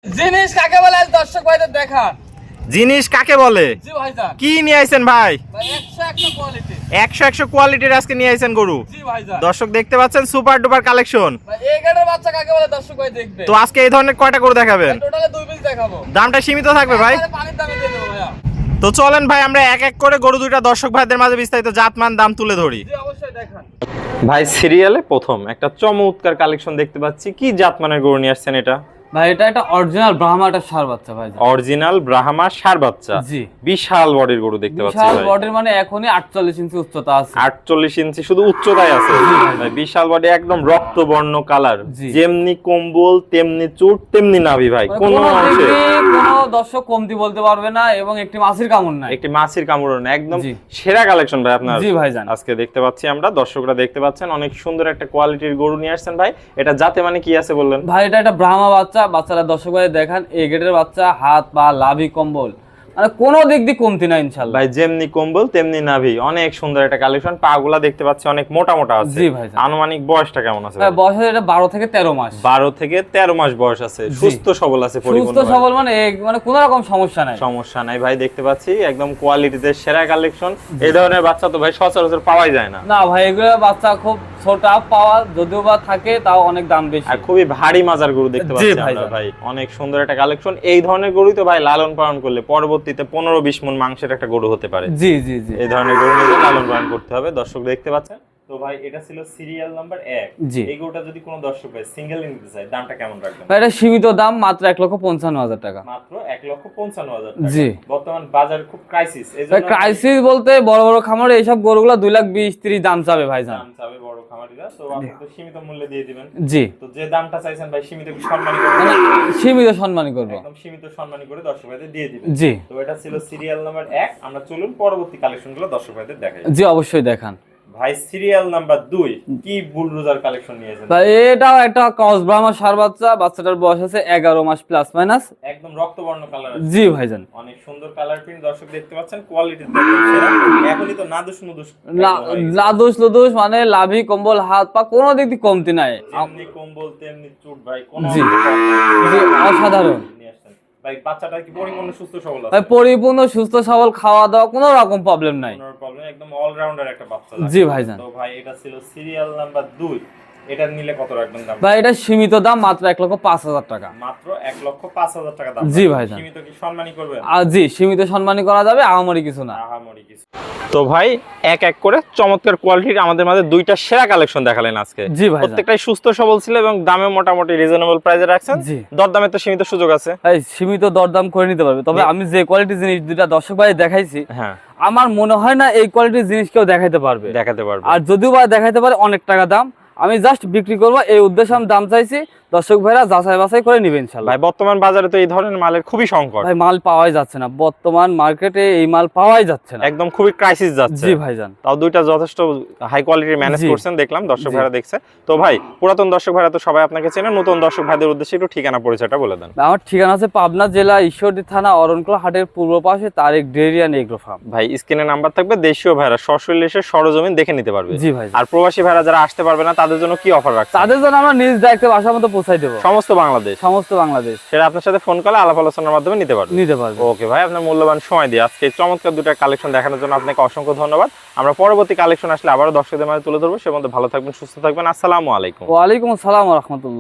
জিনিস কাকে বলে আজ দর্শক ভাইদের দেখা। জিনিস কাকে বলে? জি ভাইজান। কি নিয়ে আইছেন ভাই? ভাই 100 কোয়ালিটি। 100 কোয়ালিটির আজকে নিয়ে আইছেন গরু। জি ভাইজান। দর্শক দেখতে পাচ্ছেন সুপার ডুপার কালেকশন। ভাই এই গাড়ির বাচ্চা কাকে বলে দর্শক ভাই দেখবে। তো আজকে এই ধরনের কয়টা গরু দেখাবেন? টোটালে 2 পিস দেখাবো। দামটা সীমিত থাকবে ভাই? পানির দামে দিয়ে দেবো ভাইয়া। তো চলেন ভাই আমরা এক এক করে গরু দুইটা দর্শক ভাইদের মাঝে বিস্তারিত জাতমান দাম তুলে ধরি। জি অবশ্যই দেখান। ভাই সিরিয়ালে প্রথম একটা চমৎকার কালেকশন দেখতে পাচ্ছি। কি জাতমানের গরু নিয়ে আসছেন এটা? ভাই এটা একটা অরিজিনাল ব্রাহ্মাটা সার বাচ্চা ভাই। অরিজিনাল ব্রাহ্মা ষাঁড় বাচ্চা। জি। বিশাল বডির গরু দেখতে পাচ্ছি বিশাল ভাই। বডির মানে এখনই 48 ইঞ্চি উচ্চতা আছে। 48 ইঞ্চি শুধু উচ্চতায় আছে ভাই। বিশাল বডি, একদম রক্তবর্ণ কালার, জি। যেমনি কম্বল তেমনি চুট তেমনি নাভি ভাই। মানে কোনো অংশে কোনো দর্শক কমতি বলতে পারবে না এবং একটি মাছির কামড় নাই। একটি মাছির কামড় না, একদম জি। সেরা কালেকশন ভাই আপনার। জি ভাইজান। আজকে দেখতে পাচ্ছি আমরা, দর্শকরা দেখতে পাচ্ছেন, অনেক সুন্দর একটা কোয়ালিটির গরু নিয়ে আসছেন ভাই। এটা জাতে মানে কি আছে বললেন? ভাই এটা একটা ব্রাহ্মা বাচ্চা। বাচ্চারা দর্শক ভাই দেখান, এই গেটের বাচ্চা, হাত পা লাভি কম্বল মানে কোনো দিক দিয়ে কমতি না ইনশাআল্লাহ ভাই। যেমনি কম্বল তেমনি নাভি, অনেক সুন্দর একটা কালেকশন। পাগুলা দেখতে পাচ্ছি অনেক মোটা মোটা আছে। জি ভাই। আনুমানিক বয়সটা কেমন আছে? ভাই বয়স এটা 12 থেকে 13 মাস। 12 থেকে 13 মাস বয়স আছে। সুস্থ সবল আছে পরিপূর্ণ। সুস্থ সবল মানে মানে কোনো রকম সমস্যা নাই। সমস্যা নাই ভাই। দেখতে পাচ্ছি একদম কোয়ালিটিতে সেরা কালেকশন। এই ধরনের বাচ্চা তো ভাই সচরাচর পাওয়াই যায় না। না ভাই এগুলো বাচ্চা খুব ছোট পাওয়া, যদিও বা থাকে তাও অনেক দাম বেশি। আর খুবই ভারী মাজার গরু দেখতে পাচ্ছি আমরা ভাই। অনেক সুন্দর একটা কালেকশন। এই ধরনের গরুই তো ভাই লালন পালন করলে পরবর্তীতে 15-20 মণ মাংসের একটা গরু হতে পারে। জি জি জি। এই ধরনের গরু নিয়ে লালন পালন করতে হবে। দর্শক দেখতে পাচ্ছেন তো ভাই, এটা ছিল সিরিয়াল নাম্বার 1। জি। এই গরুটা যদি কোনো দর্শক ভাই সিঙ্গেল নিতে চায়, দামটা কেমন রাখবেন? ভাই এটা সীমিত দাম মাত্র 1,55,000 টাকা। মাত্র 1,55,000 টাকা। জি। বর্তমান বাজার খুব ক্রাইসিস। ভাই ক্রাইসিস বলতে বড় বড় খামারে এইসব গরুগুলো 2,20,30 দাম চাবে ভাইজান। দাম চাবে বড় খামারিরা, তো আপনি তো সীমিত মূল্যে দিয়ে দিবেন। জি। তো যে দামটা চাইছেন ভাই সীমিত সম্মানী করে মানে সীমিত সম্মানই করব। একদম সীমিত সম্মানী করে দর্শক ভাইদের দিয়ে দিবেন। জি। তো এটা ছিল সিরিয়াল নাম্বার 1। আমরা চলুন পরবর্তী কালেকশনগুলো দর্শক ভাইদের দেখাই। জি অবশ্যই দেখান। ভাই সিরিয়াল নাম্বার 2 কি বুলডোজার কালেকশন নিয়েছেন? ভাই এটাও একটা ক্রস ব্রাহ্মা ষাঁড় বাচ্চা। বাচ্চাটার বয়স আছে 11 মাস প্লাস মাইনাস। একদম রক্তবর্ণ কালার আছে। জি ভাইজান। অনেক সুন্দর কালার প্রিন্ট। দর্শক দেখতে পাচ্ছেন কোয়ালিটি দেখুন সেরা। এখনই তো নাদুস নুদুস লাদুস লুদুস মানে লাভি কম্বল হাত পা কোনো দিক দিয়ে কমতি নাই। যেমনি কম্বল তেমনি চুট ভাই। কোন জি। জি অসাধারণ। ভাই বাচ্চাটা কি পরিপূর্ণ সুস্থ সবল আছে? ভাই পরিপূর্ণ সুস্থ সবল, খাওয়া দাওয়া কোনো রকম প্রবলেম নাই। কোনো প্রবলেম, একদম অলরাউন্ডার একটা বাচ্চা। জি ভাইজান। তো ভাই এটা ছিল সিরিয়াল নাম্বার 2। এটা নিলে কত রাখবেন দাম? ভাই এটা সীমিত দাম মাত্র 1,05,000 টাকা। মাত্র 1,05,000 টাকা দাম। জি ভাইজান। সীমিত কি সম্মানী করবেন? জি সীমিত সম্মানই করা যাবে, আহামরি কিছু না। আহামরি কিছু। তো ভাই এক এক করে চমৎকার কোয়ালিটির আমাদের মাঝে দুইটা সেরা কালেকশন দেখালেন আজকে। জি ভাই। প্রত্যেকটাই সুস্থ সবল ছিল এবং দামে মোটামুটি রিজনেবল প্রাইসে রাখছেন। জি। দরদামে তো সীমিত সুযোগ আছে। ভাই সীমিত দরদাম করে নিতে পারবে, তবে আমি যে কোয়ালিটির জিনিস দুইটা দর্শক ভাই দেখাইছি, হ্যাঁ, আমার মনে হয় না এই কোয়ালিটির জিনিস কেউ দেখাইতে পারবে। দেখাতে পারবে। আর যদিও বা দেখাইতে পারে অনেক টাকা দাম, আমি জাস্ট বিক্রি করবো এই উদ্দেশ্যে আমি দাম চাইছি। দর্শক ভাইরা যাচাই বাছাই করে নিবেন ইনশাআল্লাহ। ভাই বর্তমান বাজারে তো এই ধরনের মালের খুবই সংকট। ভাই মাল পাওয়াই যাচ্ছে না, বর্তমান মার্কেটে এই মাল পাওয়াই যাচ্ছে না, একদম খুবই ক্রাইসিস যাচ্ছে। জি ভাইজান। তাও দুইটা যথেষ্ট হাই কোয়ালিটির ম্যানেজ জি। করছেন দেখলাম, দর্শক জি। ভাইরা দেখছে। তো ভাই পুরাতন দর্শক ভাইরা তো সবাই আপনাকে চেনে, নতুন দর্শক ভাইদের উদ্দেশ্যে একটু ঠিকানা পরিচয়টা বলে দেন। আমার ঠিকানা আছে পাবনা জেলা ঈশ্বরদী থানা অরণকুলা হাটের পূর্ব পাশে Tarek dairy and agro farm. ভাই স্ক্রিনে নাম্বার থাকবে, দেশীয় ভাইরা সরাসরি এসে সরজমিন দেখে নিতে পারবে। জি ভাই। আর প্রবাসী ভাইরা যারা আসতে পারবে না তাদের জন্য কি অফার রাখছেন? তাদের জন্য আমরা নিজ দায়িত্বে বাসার মতো পৌঁছাই দেবো। সমস্ত বাংলাদেশ? সমস্ত বাংলাদেশ। সেটা আপনার সাথে ফোন কলে আলাপ আলোচনার মাধ্যমে নিতে পারবে। ওকে ভাই, আপনার মূল্যবান সময় দিয়ে আজকে এই চমৎকার দুটো কালেকশন দেখানোর জন্য আপনাকে অসংখ্য ধন্যবাদ। আমরা পরবর্তী কালেকশন আসলে আবারও দর্শকদের মাঝে তুলে ধরবো। সে মধ্যে ভালো থাকবেন, সুস্থ থাকবেন। আসসালামু আলাইকুম। ওয়ালাইকুম আসসালাম ওয়া রাহমাতুল্লাহ।